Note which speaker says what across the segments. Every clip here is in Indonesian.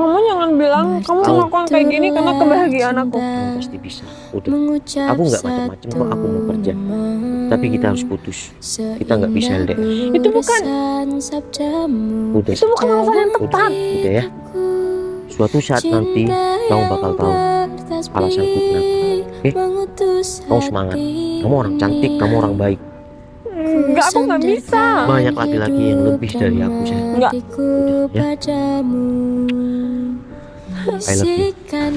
Speaker 1: Kamu jangan bilang kamu melakukan kayak gini karena kebahagiaan aku.
Speaker 2: Kamu pasti bisa. Udah, aku nggak macam-macam kok. Aku mau kerja, tapi kita harus putus. Kita nggak bisa LDR.
Speaker 1: Itu bukan
Speaker 2: Udah,
Speaker 1: Itu bukan alasan yang tepat.
Speaker 2: udah ya. Suatu saat nanti kamu bakal tahu alasanku kenapa. Oke? Kamu semangat. Kamu orang cantik, kamu orang baik.
Speaker 1: Enggak, aku nggak bisa.
Speaker 2: Banyak laki-laki yang lebih dari aku, sayang.
Speaker 1: Enggak.
Speaker 2: Udah ya. I love you.
Speaker 1: Jangan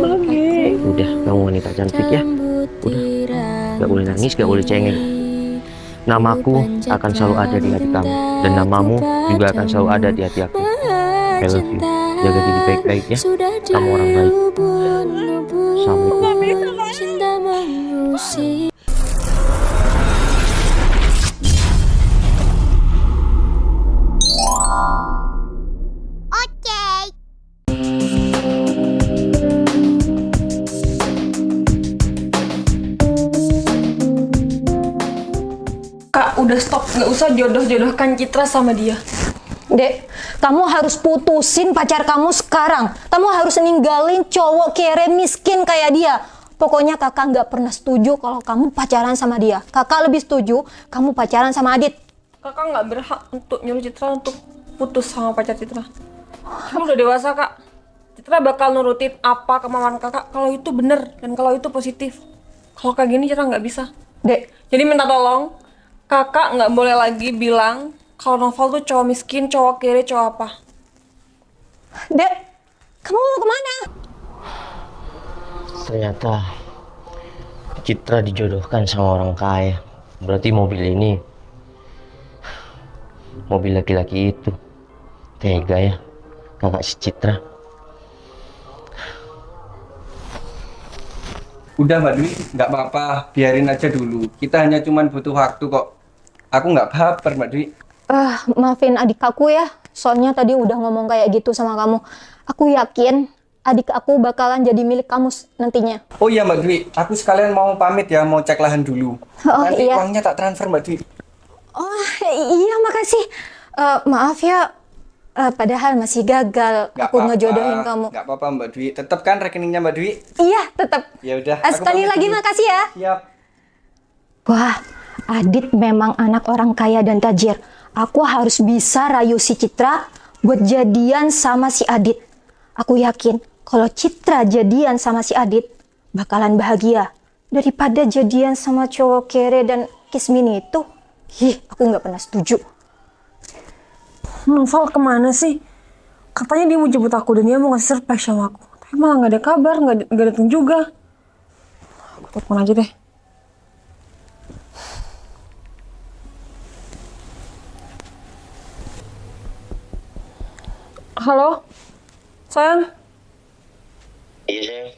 Speaker 1: pergi.
Speaker 2: Udah, kamu wanita cantik ya. Udah, gak boleh nangis, gak boleh cengeng. Namaku akan selalu ada di hati kamu, dan namamu juga akan selalu ada di hati aku. I love you. Jaga diri baik-baik ya. Kamu orang baik. Assalamualaikum.
Speaker 1: Kak, udah stop. Nggak usah jodoh-jodohkan Citra sama dia.
Speaker 3: Dek, kamu harus putusin pacar kamu sekarang. Kamu harus ninggalin cowok kere miskin kayak dia. Pokoknya kakak nggak pernah setuju kalau kamu pacaran sama dia. Kakak lebih setuju kamu pacaran sama Adit.
Speaker 1: Kakak nggak berhak untuk nyuruh Citra untuk putus sama pacar Citra. Kamu udah dewasa, Kak. Citra bakal nurutin apa kemauan kakak kalau itu bener dan kalau itu positif. Kalau kayak gini Citra nggak bisa.
Speaker 3: Dek,
Speaker 1: Jadi minta tolong, kakak nggak boleh lagi bilang kalau Noval tuh cowok miskin, cowok kere, cowok apa.
Speaker 3: Dek, kamu mau kemana?
Speaker 2: Ternyata Citra dijodohkan sama orang kaya. Berarti mobil ini mobil laki-laki itu. Tega ya kakak si Citra.
Speaker 4: Udah Mbak Dwi, nggak apa-apa, biarin aja dulu. Kita hanya cuman butuh waktu kok. Aku nggak baper Mbak Dwi.
Speaker 3: Maafin adik aku ya. Soalnya tadi udah ngomong kayak gitu sama kamu. Aku yakin adik aku bakalan jadi milik kamu nantinya.
Speaker 4: Oh iya Mbak Dwi, aku sekalian mau pamit ya, mau cek lahan dulu.
Speaker 3: Oh,
Speaker 4: Nanti
Speaker 3: iya.
Speaker 4: uangnya tak transfer Mbak Dwi.
Speaker 3: Oh iya, makasih. Maaf ya, padahal masih gagal
Speaker 4: Nggak
Speaker 3: aku
Speaker 4: apa-apa,
Speaker 3: ngejodohin kamu.
Speaker 4: Nggak apa-apa Mbak Dwi, tetap kan rekeningnya Mbak Dwi?
Speaker 3: Iya, tetap.
Speaker 4: Ya udah. aku
Speaker 3: Sekali
Speaker 4: pamit
Speaker 3: lagi
Speaker 4: dulu.
Speaker 3: makasih ya.
Speaker 4: Siap.
Speaker 3: Wah, Adit memang anak orang kaya dan tajir. Aku harus bisa rayu si Citra buat jadian sama si Adit. Aku yakin kalau Citra jadian sama si Adit bakalan bahagia daripada jadian sama cowok kere dan kismin itu. Aku nggak pernah setuju.
Speaker 1: Noval kemana sih? Katanya dia mau jemput aku dan dia mau ngasih surprise sama aku. Tapi malah nggak ada kabar, nggak datang juga. Aku telepon aja deh. Halo, sayang.
Speaker 2: Iya sayang,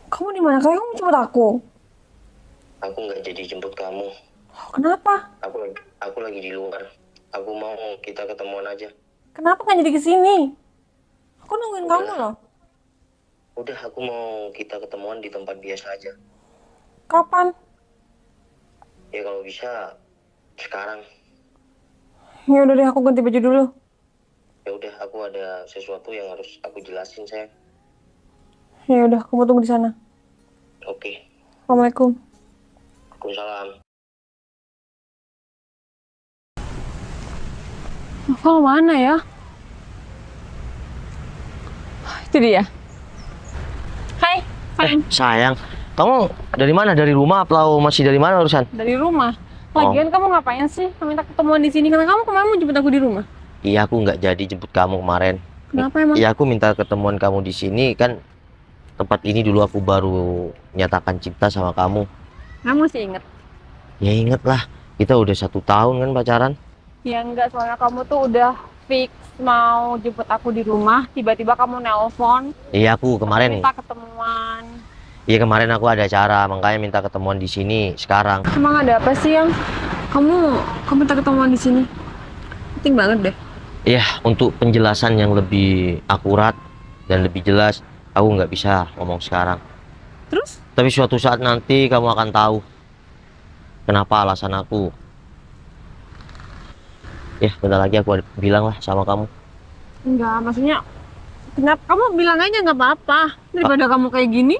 Speaker 1: Kamu di mana? Kayak kamu jemput aku.
Speaker 2: aku nggak jadi jemput kamu.
Speaker 1: Kenapa?
Speaker 2: Aku lagi di luar. Aku mau kita ketemuan aja.
Speaker 1: Kenapa nggak jadi kesini? Aku nungguin kamu loh.
Speaker 2: Udah, aku mau kita ketemuan di tempat biasa aja.
Speaker 1: Kapan?
Speaker 2: Ya kalau bisa sekarang.
Speaker 1: Ya udah deh, aku ganti baju dulu.
Speaker 2: Ya udah, aku ada sesuatu yang harus aku jelasin sayang.
Speaker 1: Ya udah, kamu tunggu di sana.
Speaker 2: Oke.
Speaker 1: Assalamualaikum.
Speaker 2: Waalaikumsalam.
Speaker 1: Noval mana ya? Itu dia. Hai, sayang.
Speaker 2: Sayang, kamu dari mana? Dari rumah atau masih dari mana urusan?
Speaker 1: Dari rumah. Lagian kamu ngapain sih? Minta ketemuan di sini karena kamu kemarin mau jemput aku di rumah.
Speaker 2: Iya, aku nggak jadi jemput kamu kemarin.
Speaker 1: Kenapa emang?
Speaker 2: Iya, aku minta ketemuan kamu di sini kan. Tempat ini dulu aku baru nyatakan cinta sama kamu.
Speaker 1: Kamu masih inget?
Speaker 2: Ya inget lah, kita udah 1 tahun kan pacaran.
Speaker 1: Ya enggak, soalnya kamu tuh udah fix mau jemput aku di rumah. Tiba-tiba kamu nelpon.
Speaker 2: Iya, aku kemarin.
Speaker 1: Minta ketemuan.
Speaker 2: Iya, kemarin aku ada acara, makanya minta ketemuan di sini sekarang.
Speaker 1: Emang ada apa sih yang kamu minta ketemuan di sini? Penting banget deh.
Speaker 2: Iya, untuk penjelasan yang lebih akurat dan lebih jelas, aku nggak bisa ngomong sekarang.
Speaker 1: Terus?
Speaker 2: Tapi suatu saat nanti kamu akan tahu kenapa alasan aku. Ya, bentar lagi aku bilang lah sama kamu.
Speaker 1: Enggak, maksudnya Kenapa? Kamu bilang aja nggak apa-apa. Daripada kamu kayak gini,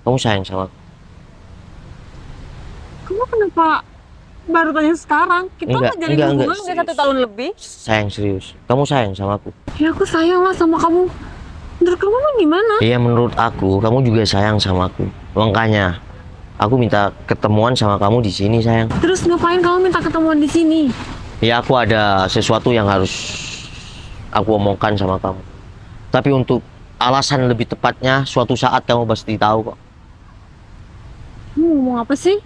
Speaker 2: Kamu sayang sama aku?
Speaker 1: kamu kenapa baru tanya sekarang? Kita
Speaker 2: Enggak,
Speaker 1: ngejalin
Speaker 2: enggak,
Speaker 1: hubungan
Speaker 2: serius.
Speaker 1: udah 1 tahun lebih.
Speaker 2: Sayang serius. Kamu sayang sama aku?
Speaker 1: Ya aku sayang lah sama kamu. Menurut kamu mah gimana?
Speaker 2: Iya, menurut aku kamu juga sayang sama aku. Makanya aku minta ketemuan sama kamu di sini, sayang.
Speaker 1: Terus ngapain kamu minta ketemuan di sini?
Speaker 2: Ya, aku ada sesuatu yang harus aku omongkan sama kamu. Tapi untuk alasan lebih tepatnya, suatu saat kamu pasti tahu kok.
Speaker 1: Kamu ngomong apa sih?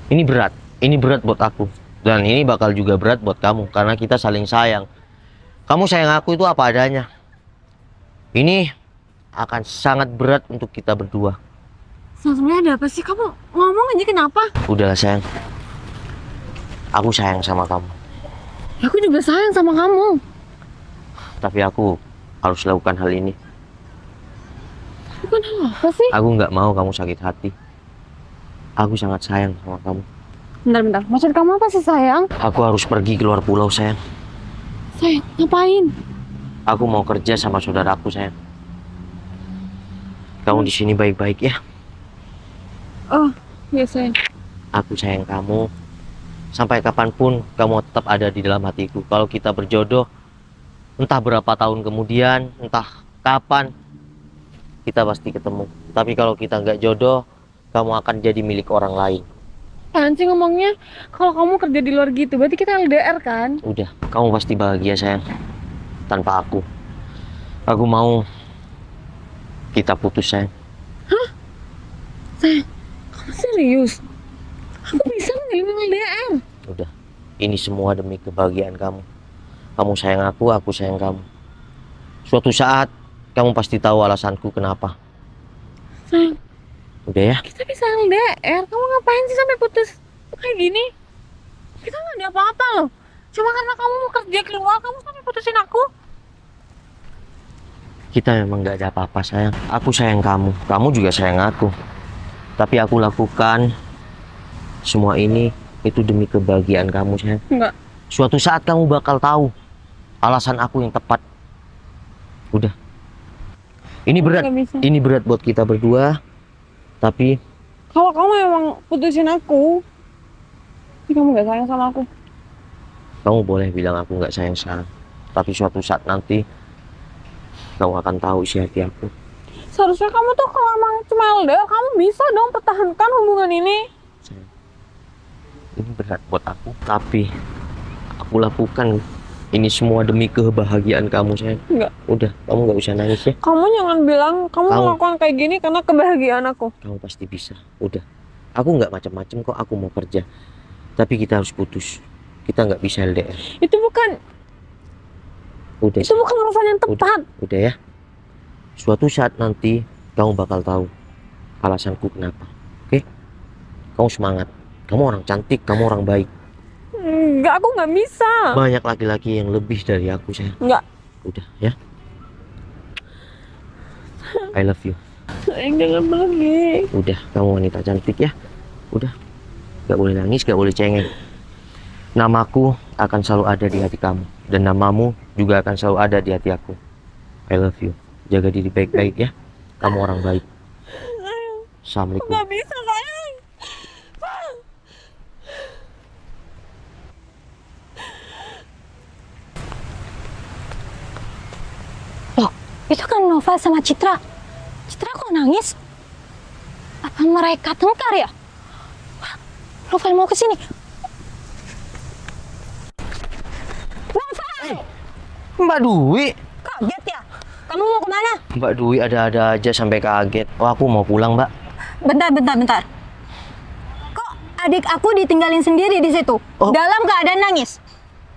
Speaker 2: Ini berat buat aku. Dan ini bakal juga berat buat kamu, karena kita saling sayang. Kamu sayang aku itu apa adanya. Ini akan sangat berat untuk kita berdua.
Speaker 1: Sebenarnya ada apa sih? Kamu ngomong aja kenapa?
Speaker 2: Udahlah sayang. Aku sayang sama kamu.
Speaker 1: Ya, aku juga sayang sama kamu.
Speaker 2: Tapi aku harus lakukan hal ini.
Speaker 1: Bukan hal apa sih?
Speaker 2: Aku nggak mau kamu sakit hati. Aku sangat sayang sama kamu.
Speaker 1: Bentar. Maksud kamu apa sih sayang?
Speaker 2: Aku harus pergi keluar pulau, sayang.
Speaker 1: Sayang, ngapain?
Speaker 2: Aku mau kerja sama saudaraku, sayang. Kamu di sini baik-baik ya.
Speaker 1: Oh, iya sayang.
Speaker 2: Aku sayang kamu. Sampai kapanpun kamu tetap ada di dalam hatiku. Kalau kita berjodoh, entah berapa tahun kemudian, entah kapan, kita pasti ketemu. Tapi kalau kita nggak jodoh, kamu akan jadi milik orang lain.
Speaker 1: Apaan sih ngomongnya? Kalau kamu kerja di luar gitu, berarti kita LDR kan?
Speaker 2: Udah, kamu pasti bahagia, sayang. Tanpa aku. Aku mau kita putus, sayang.
Speaker 1: Sayang, kamu serius? Aku bisa ngelilin LDR.
Speaker 2: Udah, ini semua demi kebahagiaan kamu. Kamu sayang aku sayang kamu. Suatu saat, kamu pasti tahu alasanku kenapa.
Speaker 1: Sayang,
Speaker 2: Udah ya?
Speaker 1: kita bisa LDR. Kamu ngapain sih sampai putus kayak gini? Kita nggak ada apa-apa loh. Cuma karena kamu mau kerja keluar, kamu sampai putusin aku.
Speaker 2: Kita memang nggak ada apa-apa, sayang. Aku sayang kamu juga sayang aku. Tapi aku lakukan semua ini itu demi kebahagiaan kamu, sayang.
Speaker 1: Enggak.
Speaker 2: Suatu saat kamu bakal tahu alasan aku yang tepat. Udah.
Speaker 1: Nggak bisa.
Speaker 2: Ini berat buat kita berdua. Tapi
Speaker 1: Kalau kamu emang putusin aku, tapi kamu nggak sayang sama aku.
Speaker 2: kamu boleh bilang aku nggak sayang sekarang. Tapi suatu saat nanti kamu akan tahu isi hati aku.
Speaker 1: Seharusnya kamu tuh kalau emang cuma LDR, kamu bisa dong pertahankan hubungan ini.
Speaker 2: Sayang, ini berat buat aku. Tapi aku lakukan ini semua demi kebahagiaan kamu, sayang.
Speaker 1: Enggak.
Speaker 2: Udah, kamu nggak usah nangis ya.
Speaker 1: Kamu jangan bilang kamu
Speaker 2: Kamu-
Speaker 1: melakukan kayak gini karena kebahagiaan aku.
Speaker 2: Kamu pasti bisa. Udah, aku nggak macam-macam kok. Aku mau kerja. Tapi kita harus putus. Kita nggak bisa LDR.
Speaker 1: Itu bukan
Speaker 2: Udah,
Speaker 1: itu bukan alasan yang tepat.
Speaker 2: udah ya. Suatu saat nanti kamu bakal tahu alasanku kenapa. Oke? Kamu semangat. Kamu orang cantik, kamu orang baik.
Speaker 1: Enggak, aku nggak bisa.
Speaker 2: Banyak laki-laki yang lebih dari aku, sayang.
Speaker 1: Enggak.
Speaker 2: Udah ya. I love you.
Speaker 1: Sayang, jangan pergi.
Speaker 2: Udah, kamu wanita cantik ya. Udah. Gak boleh nangis, gak boleh cengeng. Namaku akan selalu ada di hati kamu. Dan namamu juga akan selalu ada di hati aku. I love you. Jaga diri baik-baik ya. Kamu orang baik. Assalamualaikum.
Speaker 1: Nggak bisa, sayang.
Speaker 3: Loh, itu kan Nova sama Citra. Citra kok nangis? Apa mereka tengkar ya? Wah, Nova mau ke sini. Nova!
Speaker 2: Mbak Dwi.
Speaker 3: Kaget ya? Kamu mau kemana?
Speaker 2: Mbak Dwi ada-ada aja sampai kaget. Oh, aku mau pulang, Mbak.
Speaker 3: Bentar. Kok adik aku ditinggalin sendiri di situ?
Speaker 2: Oh.
Speaker 3: Dalam keadaan nangis.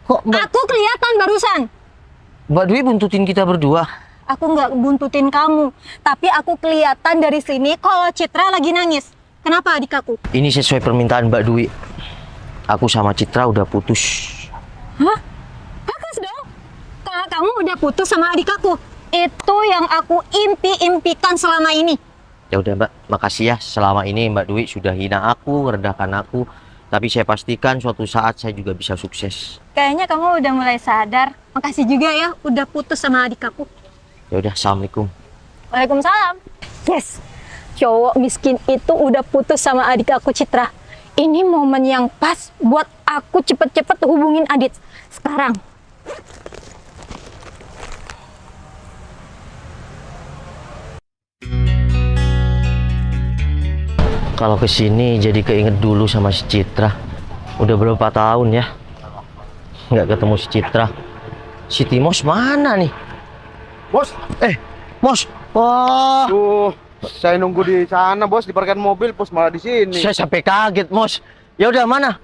Speaker 2: Kok
Speaker 3: Aku kelihatan barusan.
Speaker 2: Mbak Dwi buntutin kita berdua?
Speaker 3: Aku nggak buntutin kamu, tapi aku kelihatan dari sini kalau Citra lagi nangis. Kenapa adik aku?
Speaker 2: Ini sesuai permintaan Mbak Dwi. Aku sama Citra udah putus.
Speaker 3: Hah? Bagus dong. Kalau kamu udah putus sama adik aku, itu yang aku impikan selama ini.
Speaker 2: Ya udah Mbak, makasih ya. Selama ini Mbak Dwi sudah hina aku, merendahkan aku. Tapi saya pastikan suatu saat saya juga bisa sukses.
Speaker 3: Kayaknya kamu udah mulai sadar. Makasih juga ya, udah putus sama adik aku.
Speaker 2: Ya udah, assalamualaikum.
Speaker 3: Waalaikumsalam. Yes, cowok miskin itu udah putus sama adik aku Citra. Ini momen yang pas buat aku cepet-cepet hubungin Adit. Sekarang.
Speaker 2: Kalau kesini jadi keinget dulu sama si Citra. Udah berapa tahun ya nggak ketemu si Citra. Si Timos mana nih?
Speaker 5: Bos,
Speaker 2: Mos, wah,
Speaker 5: tuh saya nunggu di sana bos, di parkiran mobil, bos malah di sini.
Speaker 2: saya sampai kaget, Mos. Ya udah, mana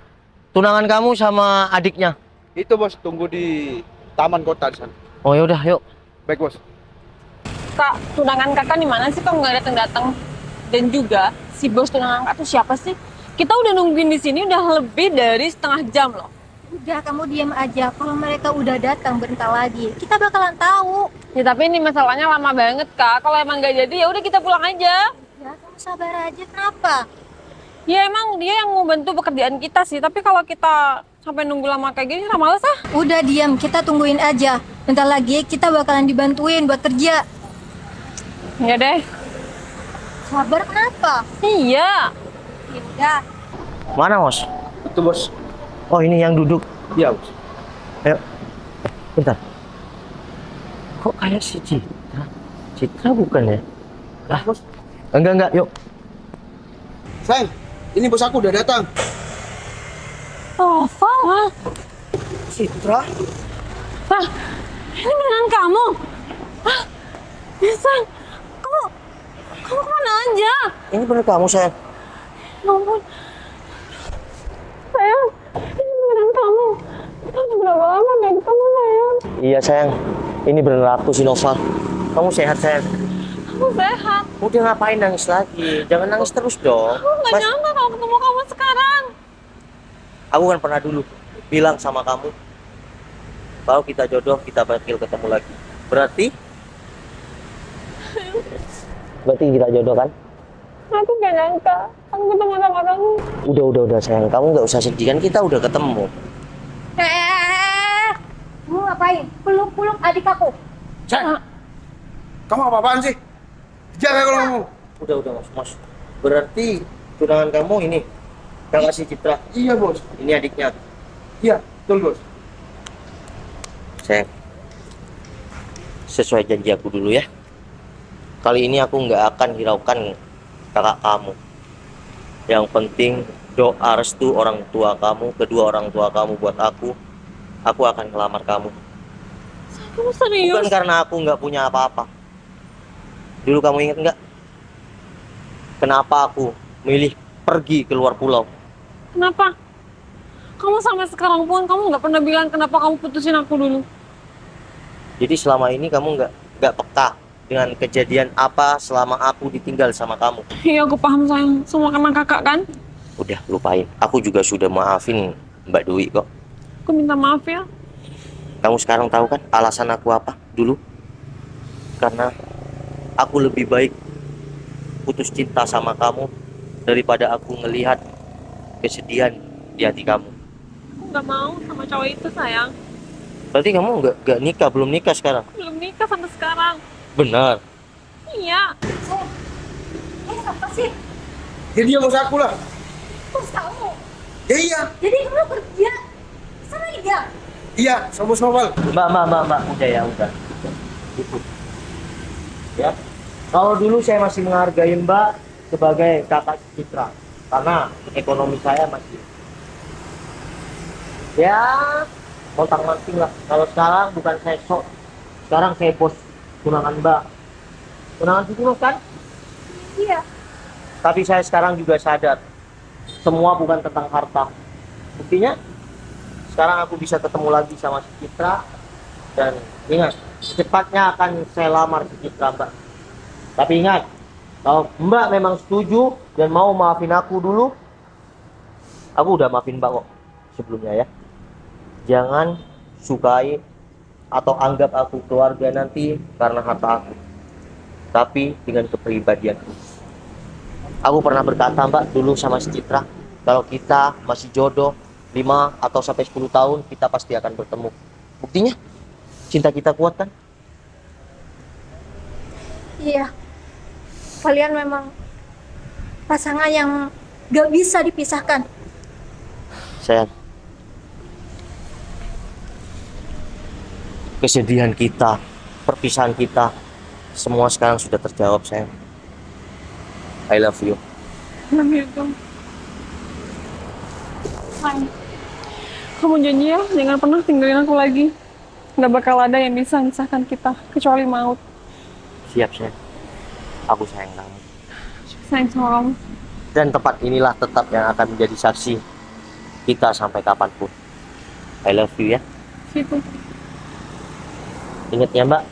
Speaker 2: tunangan kamu sama adiknya?
Speaker 5: Itu bos, tunggu di taman kota di sana.
Speaker 2: Oh ya udah, yuk.
Speaker 5: Baik bos.
Speaker 1: Kak, tunangan kakak di mana sih kok nggak datang-datang? Dan juga si bos tunangan kakak tuh siapa sih? Kita udah nungguin di sini udah lebih dari setengah jam loh.
Speaker 3: Udah, kamu diam aja. Kalau mereka udah datang bentar lagi, kita bakalan tahu.
Speaker 1: Ya tapi ini masalahnya lama banget kak. Kalau emang nggak jadi ya udah kita pulang aja.
Speaker 3: Ya, kamu sabar aja. Kenapa?
Speaker 1: Ya emang dia yang mau bantu pekerjaan kita sih. Tapi kalau kita sampai nunggu lama kayak gini, udah males ah.
Speaker 3: Udah diam, kita tungguin aja. Bentar lagi kita bakalan dibantuin buat kerja.
Speaker 1: Ya deh.
Speaker 3: Sabar kenapa?
Speaker 1: Iya.
Speaker 3: Ya udah.
Speaker 2: Mana, Mos?
Speaker 5: Itu bos.
Speaker 2: Oh, ini yang duduk.
Speaker 5: Iya bos.
Speaker 2: Ayo, bentar. Kok kayak si Citra? Citra bukan ya? Lah,
Speaker 5: Bos.
Speaker 2: enggak, yuk.
Speaker 5: Sayang, ini bos aku udah datang.
Speaker 1: Tova. Hah?
Speaker 5: Citra?
Speaker 1: Hah? Ini beneran kamu? Hah? Bisa? Kamu kemana aja?
Speaker 2: Ini bener kamu, sayang?
Speaker 1: Ya ampun. Sayang, ini beneran kamu. Kamu berapa lama gak ketemu sayang?
Speaker 2: Iya, sayang. Ini bener aku, si Noval. Kamu sehat, sayang?
Speaker 1: Kamu sehat.
Speaker 2: Udah, ngapain nangis lagi? Jangan nangis terus dong.
Speaker 1: Aku gak nyangka kalau ketemu kamu sekarang.
Speaker 2: Aku kan pernah dulu bilang sama kamu, kalau kita jodoh, kita bakal ketemu lagi. Berarti kita jodoh kan?
Speaker 1: Aku gak nyangka aku ketemu sama kamu.
Speaker 2: Udah sayang, kamu nggak usah sedih, kan kita udah ketemu.
Speaker 3: Kamu ngapain? Peluk-peluk adik aku.
Speaker 5: Sayang, kamu apa-apaan sih? Jaga kalau kamu.
Speaker 2: Udah Mos. Berarti tunangan kamu ini kakak si Citra,
Speaker 5: Iya bos.
Speaker 2: ini adiknya.
Speaker 5: Iya, betul bos.
Speaker 2: Sayang, sesuai janji aku dulu ya. Kali ini aku nggak akan hiraukan kakak kamu. Yang penting doa restu orang tua kamu, kedua orang tua kamu buat aku akan ngelamar kamu.
Speaker 1: Kamu serius?
Speaker 2: Bukan karena aku nggak punya apa-apa. Dulu kamu ingat nggak? Kenapa aku milih pergi keluar pulau?
Speaker 1: Kenapa? Kamu sampai sekarang pun kamu nggak pernah bilang kenapa kamu putusin aku dulu.
Speaker 2: Jadi selama ini kamu nggak peka dengan kejadian apa selama aku ditinggal sama kamu.
Speaker 1: Iya aku paham sayang, semua karena kakak kan.
Speaker 2: Udah, lupain. Aku juga sudah maafin Mbak Dwi kok.
Speaker 1: Aku minta maaf ya.
Speaker 2: Kamu sekarang tahu kan alasan aku apa dulu? Karena aku lebih baik putus cinta sama kamu daripada aku ngelihat kesedihan di hati kamu.
Speaker 1: Aku nggak mau sama cowok itu sayang.
Speaker 2: Berarti kamu nggak nikah, belum nikah sekarang?
Speaker 1: Aku belum nikah sampai sekarang.
Speaker 2: Benar.
Speaker 1: Iya.
Speaker 3: Apa sih?
Speaker 5: Ya dia bos aku lah.
Speaker 3: Bos kamu.
Speaker 5: Ya iya.
Speaker 3: Jadi kamu kerja. Sana ya.
Speaker 5: Iya, sama bos Noval.
Speaker 2: Mbak, udah ya, udah. Cukup. Ya. Kalau dulu saya masih menghargai Mbak sebagai kakak Citra, karena ekonomi saya masih ya montang-manting lah. Kalau sekarang bukan saya sok, sekarang saya bos tunangan Mbak. Tunangan Citra kan?
Speaker 3: Iya.
Speaker 2: Tapi saya sekarang juga sadar, semua bukan tentang harta. Buktinya, sekarang aku bisa ketemu lagi sama si Citra. Dan ingat, secepatnya akan saya lamar si Citra, Mbak. Tapi ingat, kalau Mbak memang setuju dan mau maafin aku dulu, aku udah maafin Mbak kok sebelumnya ya. Jangan sukai atau anggap aku keluarga nanti karena harta aku, tapi dengan kepribadianku. Aku pernah berkata Mbak dulu sama si Citra, kalau kita masih jodoh 5 atau sampai 10 tahun kita pasti akan bertemu. Buktinya cinta kita kuat kan?
Speaker 3: Iya, kalian memang pasangan yang gak bisa dipisahkan.
Speaker 2: Sayang, kesedihan kita, perpisahan kita, semua sekarang sudah terjawab, sayang. I love you.
Speaker 1: Kamu janji ya, jangan pernah tinggalin aku lagi. Nggak bakal ada yang bisa memisahkan kita, kecuali maut.
Speaker 2: Siap, sayang. Aku sayang kamu.
Speaker 1: Sayang sama kamu.
Speaker 2: Dan tempat inilah tetap yang akan menjadi saksi kita sampai kapanpun. I love you ya.
Speaker 1: Situ.
Speaker 2: Ingat ya Mbak,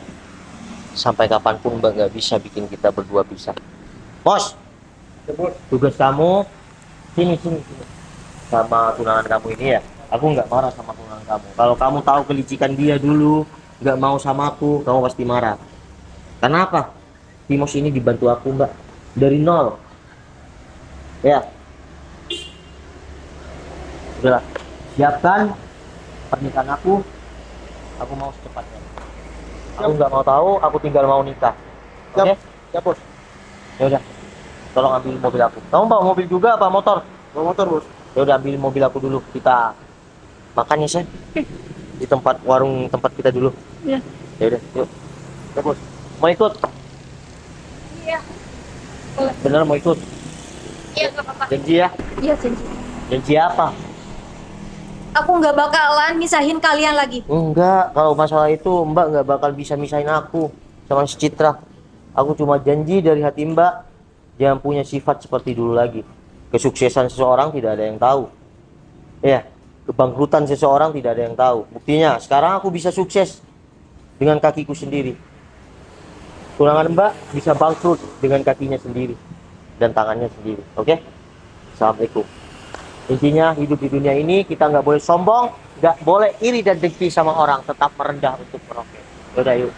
Speaker 2: sampai kapanpun Mbak nggak bisa bikin kita berdua pisah. Bos, tugas kamu sini. Sama tunangan kamu ini ya. Aku nggak marah sama tunangan kamu. Kalau kamu tahu kelicikan dia dulu, nggak mau sama aku, kamu pasti marah. Karena apa? Timos ini dibantu aku Mbak dari nol. Ya. Udahlah, siapkan pernikahan aku. Aku mau secepatnya. Aku nggak mau tahu, aku tinggal mau nikah. Oke?
Speaker 5: Ya bos.
Speaker 2: Ya udah. Tolong ambil mobil aku. Kamu bawa mobil juga apa motor?
Speaker 5: Bawa motor bos.
Speaker 2: Ya udah ambil mobil aku dulu. Kita makan ya, Sen. Di tempat warung tempat kita dulu.
Speaker 1: Iya.
Speaker 2: Ya udah, yuk. Ya, Bos. Mau ikut?
Speaker 3: Iya.
Speaker 2: Bener mau ikut?
Speaker 3: Iya, gak apa-apa.
Speaker 2: Janji ya?
Speaker 3: Iya, janji.
Speaker 2: Janji apa?
Speaker 3: Aku nggak bakalan misahin kalian lagi.
Speaker 2: Enggak, kalau masalah itu Mbak nggak bakal bisa misahin aku sama si Citra. Aku cuma janji dari hati Mbak jangan punya sifat seperti dulu lagi. Kesuksesan seseorang tidak ada yang tahu. Ya, kebangkrutan seseorang tidak ada yang tahu. Buktinya sekarang aku bisa sukses dengan kakiku sendiri. Tunangan Mbak bisa bangkrut dengan kakinya sendiri dan tangannya sendiri. Oke? Assalamualaikum. Intinya hidup di dunia ini kita nggak boleh sombong, nggak boleh iri dan dengki sama orang, tetap merendah untuk merokok. Yaudah yuk.